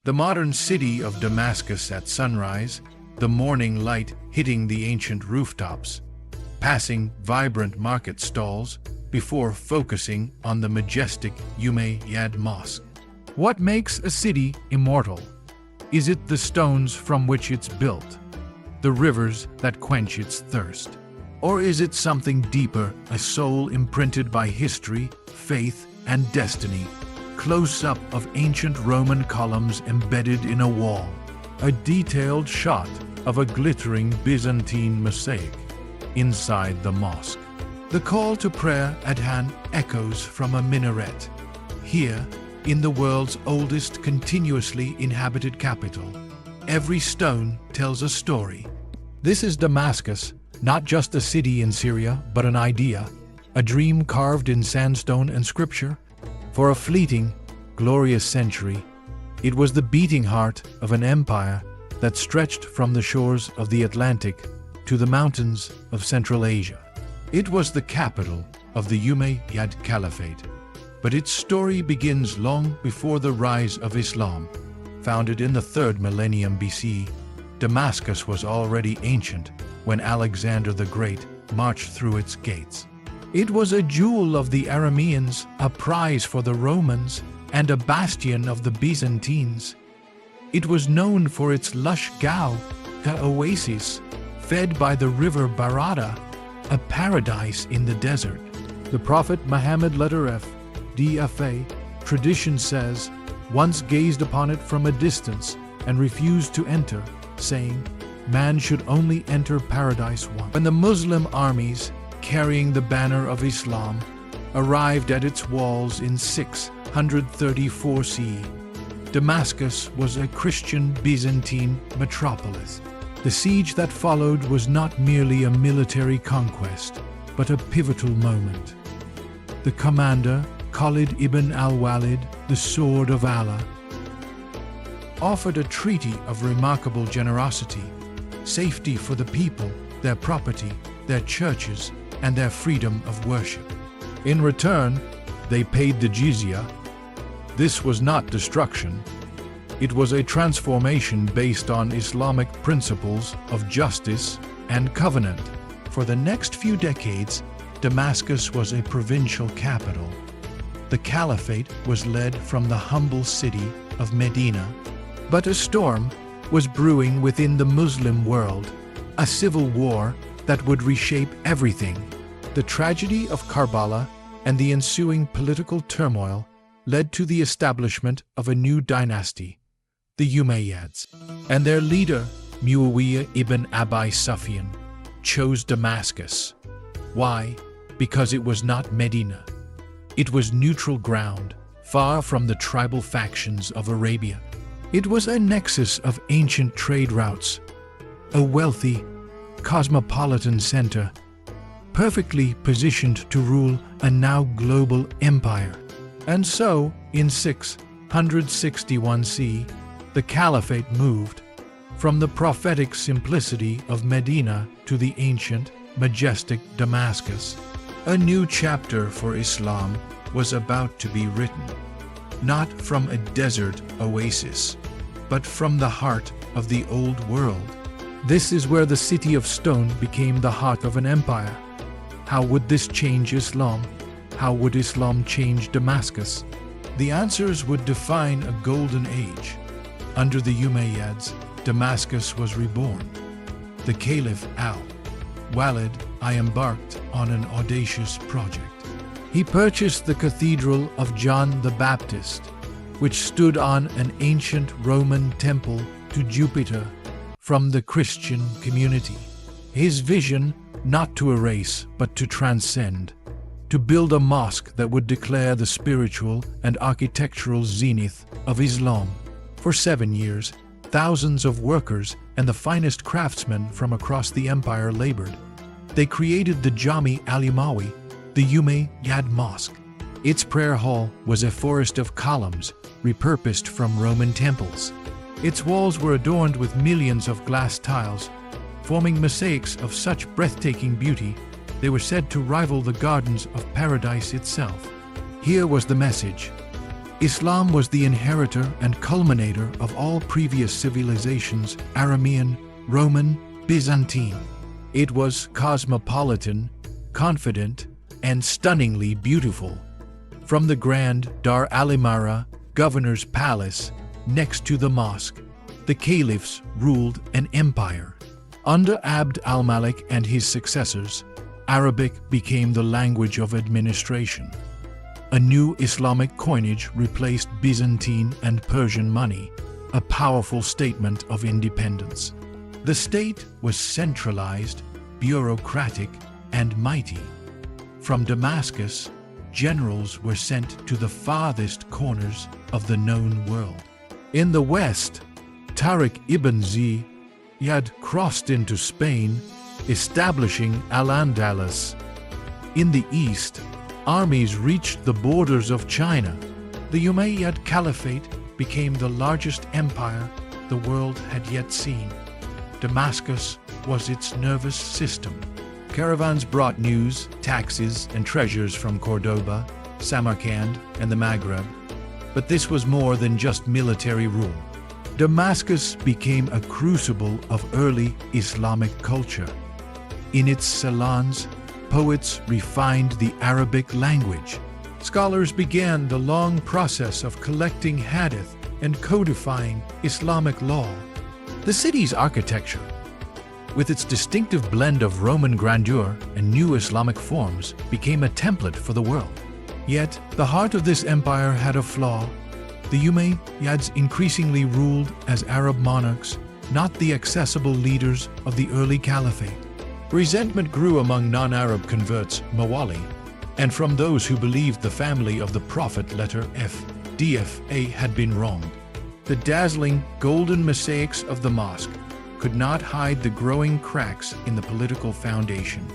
The modern city of Damascus at sunrise, the morning light hitting the ancient rooftops, passing vibrant market stalls before focusing on the majestic Umayyad Mosque. What makes a city immortal? Is it the stones from which it's built, the rivers that quench its thirst? Or is it something deeper, a soul imprinted by history, faith, and destiny? Close-up of ancient Roman columns embedded in a wall, a detailed shot of a glittering Byzantine mosaic inside the mosque. The call to prayer at hand echoes from a minaret. Here, in the world's oldest continuously inhabited capital, every stone tells a story. This is Damascus, not just a city in Syria, but an idea, a dream carved in sandstone and scripture. For a fleeting, glorious century, it was the beating heart of an empire that stretched from the shores of the Atlantic to the mountains of Central Asia. It was the capital of the Umayyad Caliphate, but its story begins long before the rise of Islam. Founded in the 3rd millennium BC, Damascus was already ancient when Alexander the Great marched through its gates. It was a jewel of the Arameans, a prize for the Romans, and a bastion of the Byzantines. It was known for its lush oasis, fed by the river Barada, a paradise in the desert. The Prophet Muhammad DFA, tradition says, once gazed upon it from a distance and refused to enter, saying, man should only enter paradise once. When the Muslim armies, carrying the banner of Islam, arrived at its walls in 634 CE, Damascus was a Christian Byzantine metropolis. The siege that followed was not merely a military conquest, but a pivotal moment. The commander, Khalid ibn al-Walid, the Sword of Allah, offered a treaty of remarkable generosity, safety for the people, their property, their churches, and their freedom of worship. In return, they paid the jizya. This was not destruction. It was a transformation based on Islamic principles of justice and covenant. For the next few decades, Damascus was a provincial capital. The Caliphate was led from the humble city of Medina. But a storm was brewing within the Muslim world, a civil war that would reshape everything. The tragedy of Karbala and the ensuing political turmoil led to the establishment of a new dynasty, the Umayyads. And their leader, Umayyad ibn Abi Sufyan, chose Damascus. Why? Because it was not Medina. It was neutral ground, far from the tribal factions of Arabia. It was a nexus of ancient trade routes, a wealthy, cosmopolitan center, perfectly positioned to rule a now global empire. And so, in 661 CE, the Caliphate moved from the prophetic simplicity of Medina to the ancient, majestic Damascus. A new chapter for Islam was about to be written, not from a desert oasis, but from the heart of the old world. This is where the city of stone became the heart of an empire. How would this change Islam? How would Islam change Damascus? The answers would define a golden age. Under the Umayyads, Damascus was reborn. The Caliph al-Walid embarked on an audacious project. He purchased the Cathedral of John the Baptist, which stood on an ancient Roman temple to Jupiter, from the Christian community. His vision, not to erase, but to transcend, to build a mosque that would declare the spiritual and architectural zenith of Islam. For 7 years, thousands of workers and the finest craftsmen from across the empire labored. They created the Jami al-Umawi, the Umayyad Mosque. Its prayer hall was a forest of columns, repurposed from Roman temples. Its walls were adorned with millions of glass tiles, forming mosaics of such breathtaking beauty they were said to rival the gardens of paradise itself. Here was the message: Islam was the inheritor and culminator of all previous civilizations: Arabian, Roman, Byzantine. It was cosmopolitan, confident, and stunningly beautiful. From the grand Dar al-Imara, governor's palace, next to the mosque, the Caliphs ruled an empire. Under Abd al-Malik and his successors, Arabic became the language of administration. A new Islamic coinage replaced Byzantine and Persian money, a powerful statement of independence. The state was centralized, bureaucratic, and mighty. From Damascus, generals were sent to the farthest corners of the known world. In the west, Tariq ibn Ziyad crossed into Spain, establishing Al-Andalus. In the east, armies reached the borders of China. The Umayyad Caliphate became the largest empire the world had yet seen. Damascus was its nervous system. Caravans brought news, taxes, and treasures from Cordoba, Samarkand, and the Maghreb. But this was more than just military rule. Damascus became a crucible of early Islamic culture. In its salons, poets refined the Arabic language. Scholars began the long process of collecting hadith and codifying Islamic law. The city's architecture, with its distinctive blend of Roman grandeur and new Islamic forms, became a template for the world. Yet, the heart of this empire had a flaw. The Umayyads increasingly ruled as Arab monarchs, not the accessible leaders of the early caliphate. Resentment grew among non-Arab converts, Mawali, and from those who believed the family of the Prophet, letter F, DFA, had been wronged. The dazzling golden mosaics of the mosque could not hide the growing cracks in the political foundation.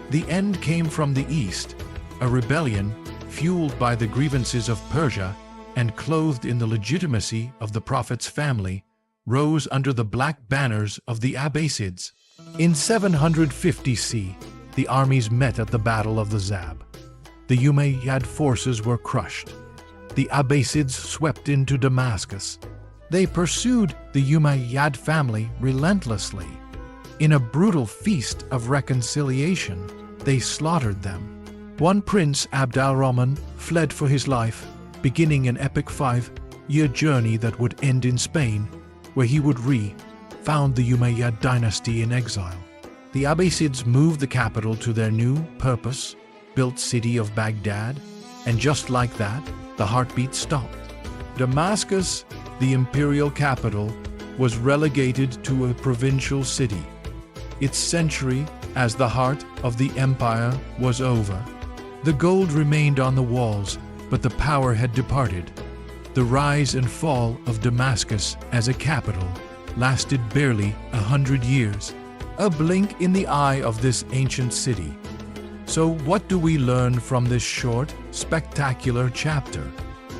The end came from the east, a rebellion fueled by the grievances of Persia and clothed in the legitimacy of the Prophet's family, rose under the black banners of the Abbasids. In 750 C, the armies met at the Battle of the Zab. The Umayyad forces were crushed. The Abbasids swept into Damascus. They pursued the Umayyad family relentlessly. In a brutal feast of reconciliation, they slaughtered them. One prince, Abd al-Rahman, fled for his life, beginning an epic 5-year journey that would end in Spain, where he would found the Umayyad dynasty in exile. The Abbasids moved the capital to their new, purpose-built city of Baghdad, and just like that, the heartbeat stopped. Damascus, the imperial capital, was relegated to a provincial city. Its century as the heart of the empire was over. The gold remained on the walls, but the power had departed. The rise and fall of Damascus as a capital lasted barely 100 years, a blink in the eye of this ancient city. So what do we learn from this short, spectacular chapter?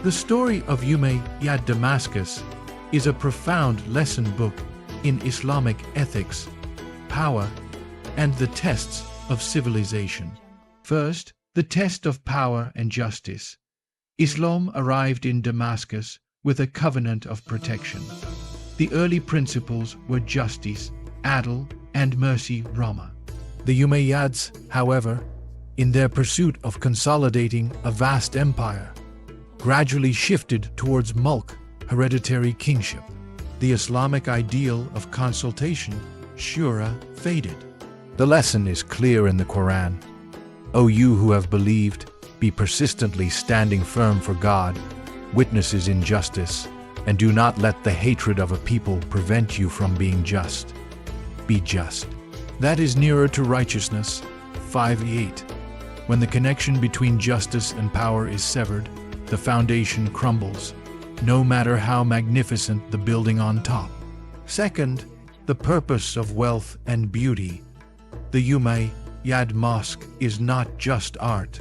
The story of Umayyad Damascus is a profound lesson book in Islamic ethics, power, and the tests of civilization. First, the test of power and justice. Islam arrived in Damascus with a covenant of protection. The early principles were justice, adl, and mercy, Rama. The Umayyads, however, in their pursuit of consolidating a vast empire, gradually shifted towards mulk, hereditary kingship. The Islamic ideal of consultation, shura, faded. The lesson is clear in the Quran. O you who have believed, be persistently standing firm for God, witnesses in justice, and do not let the hatred of a people prevent you from being just. Be just. That is nearer to righteousness. 5:8. When the connection between justice and power is severed, the foundation crumbles, no matter how magnificent the building on top. Second, the purpose of wealth and beauty. The Umayyad Mosque is not just art.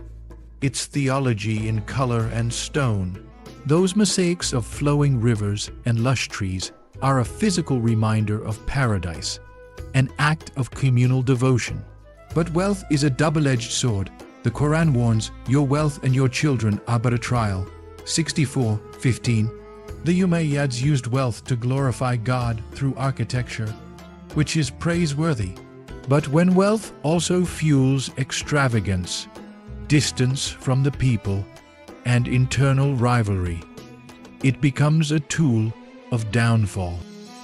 It's theology in color and stone. Those mosaics of flowing rivers and lush trees are a physical reminder of paradise, an act of communal devotion. But wealth is a double-edged sword. The Quran warns, your wealth and your children are but a trial. 64:15. The Umayyads used wealth to glorify God through architecture, which is praiseworthy. But when wealth also fuels extravagance, distance from the people, and internal rivalry, it becomes a tool of downfall.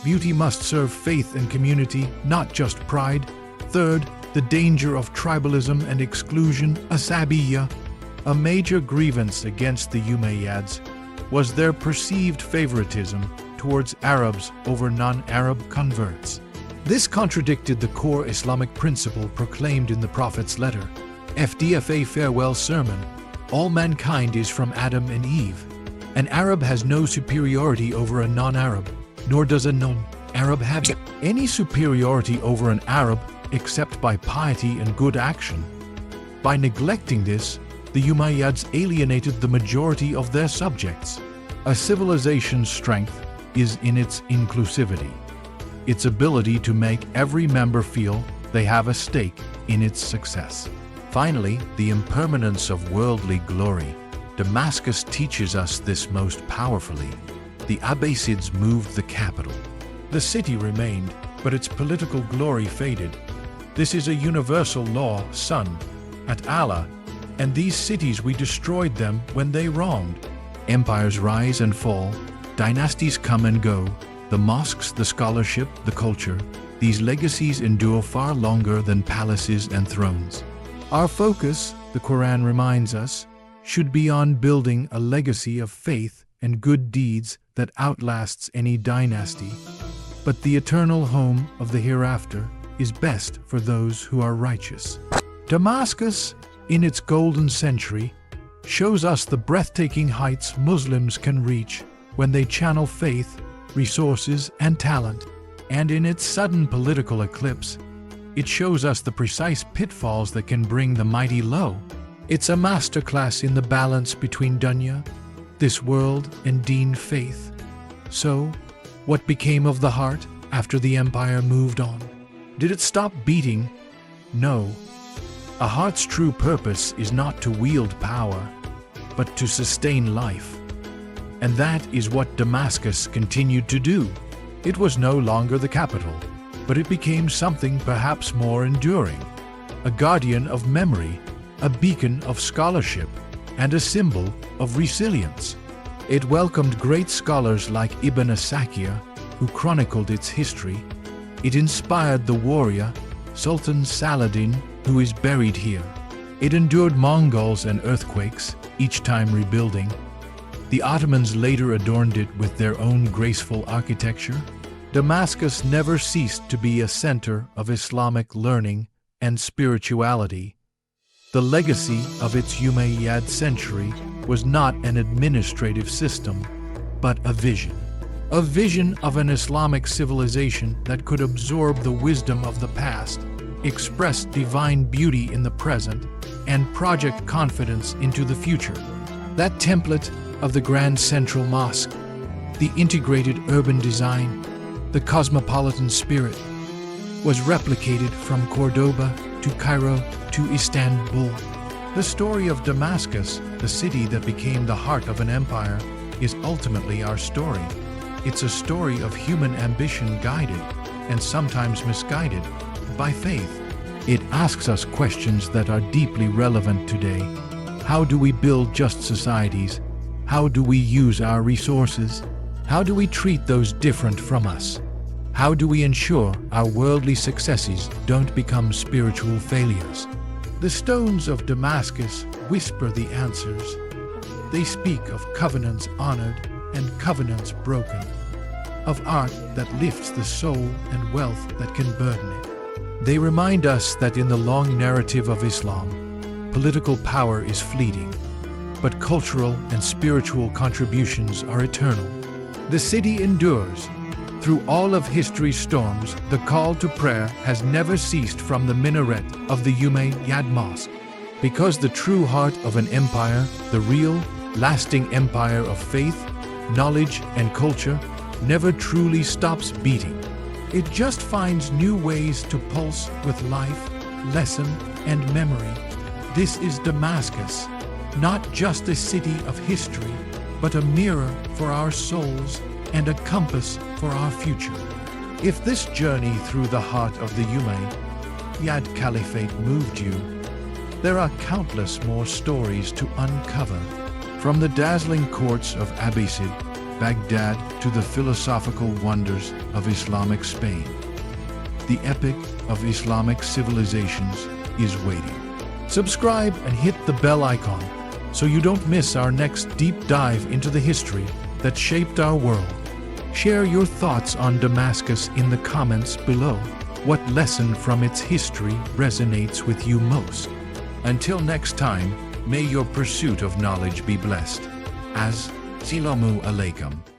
Beauty must serve faith and community, not just pride. Third, the danger of tribalism and exclusion. Asabiyya, a major grievance against the Umayyads, was their perceived favoritism towards Arabs over non-Arab converts. This contradicted the core Islamic principle proclaimed in the Prophet's letter, FDFA farewell sermon, all mankind is from Adam and Eve. An Arab has no superiority over a non-Arab, nor does a non-Arab have any superiority over an Arab except by piety and good action. By neglecting this, the Umayyads alienated the majority of their subjects. A civilization's strength is in its inclusivity, its ability to make every member feel they have a stake in its success. Finally, the impermanence of worldly glory. Damascus teaches us this most powerfully. The Abbasids moved the capital. The city remained, but its political glory faded. This is a universal law, son, at Allah, and these cities we destroyed them when they wronged. Empires rise and fall, dynasties come and go, the mosques, the scholarship, the culture, these legacies endure far longer than palaces and thrones. Our focus, the Quran reminds us, should be on building a legacy of faith and good deeds that outlasts any dynasty. But the eternal home of the hereafter is best for those who are righteous. Damascus, in its golden century, shows us the breathtaking heights Muslims can reach when they channel faith, resources, and talent. And in its sudden political eclipse, it shows us the precise pitfalls that can bring the mighty low. It's a masterclass in the balance between dunya, this world, and deen faith. So, what became of the heart after the empire moved on? Did it stop beating? No. A heart's true purpose is not to wield power, but to sustain life. And that is what Damascus continued to do. It was no longer the capital, but it became something perhaps more enduring, a guardian of memory, a beacon of scholarship, and a symbol of resilience. It welcomed great scholars like Ibn Asakir, who chronicled its history. It inspired the warrior, Sultan Saladin, who is buried here. It endured Mongols and earthquakes, each time rebuilding. The Ottomans later adorned it with their own graceful architecture. Damascus never ceased to be a center of Islamic learning and spirituality. The legacy of its Umayyad century was not an administrative system, but a vision of an Islamic civilization that could absorb the wisdom of the past, express divine beauty in the present, and project confidence into the future. That template of the Grand Central Mosque, the integrated urban design, the cosmopolitan spirit, was replicated from Cordoba to Cairo to Istanbul. The story of Damascus, the city that became the heart of an empire, is ultimately our story. It's a story of human ambition guided, and sometimes misguided, by faith. It asks us questions that are deeply relevant today. How do we build just societies? How do we use our resources? How do we treat those different from us? How do we ensure our worldly successes don't become spiritual failures? The stones of Damascus whisper the answers. They speak of covenants honored and covenants broken, of art that lifts the soul and wealth that can burden it. They remind us that in the long narrative of Islam, political power is fleeting, but cultural and spiritual contributions are eternal. The city endures. Through all of history's storms, the call to prayer has never ceased from the minaret of the Umayyad Mosque. Because the true heart of an empire, the real, lasting empire of faith, knowledge, and culture, never truly stops beating. It just finds new ways to pulse with life, lesson, and memory. This is Damascus, not just a city of history, but a mirror for our souls and a compass for our future. If this journey through the heart of the Umayyad Caliphate moved you, there are countless more stories to uncover. From the dazzling courts of Abbasid, Baghdad to the philosophical wonders of Islamic Spain, the epic of Islamic civilizations is waiting. Subscribe and hit the bell icon so you don't miss our next deep dive into the history that shaped our world. Share your thoughts on Damascus in the comments below. What lesson from its history resonates with you most? Until next time, may your pursuit of knowledge be blessed. Assalamu alaikum.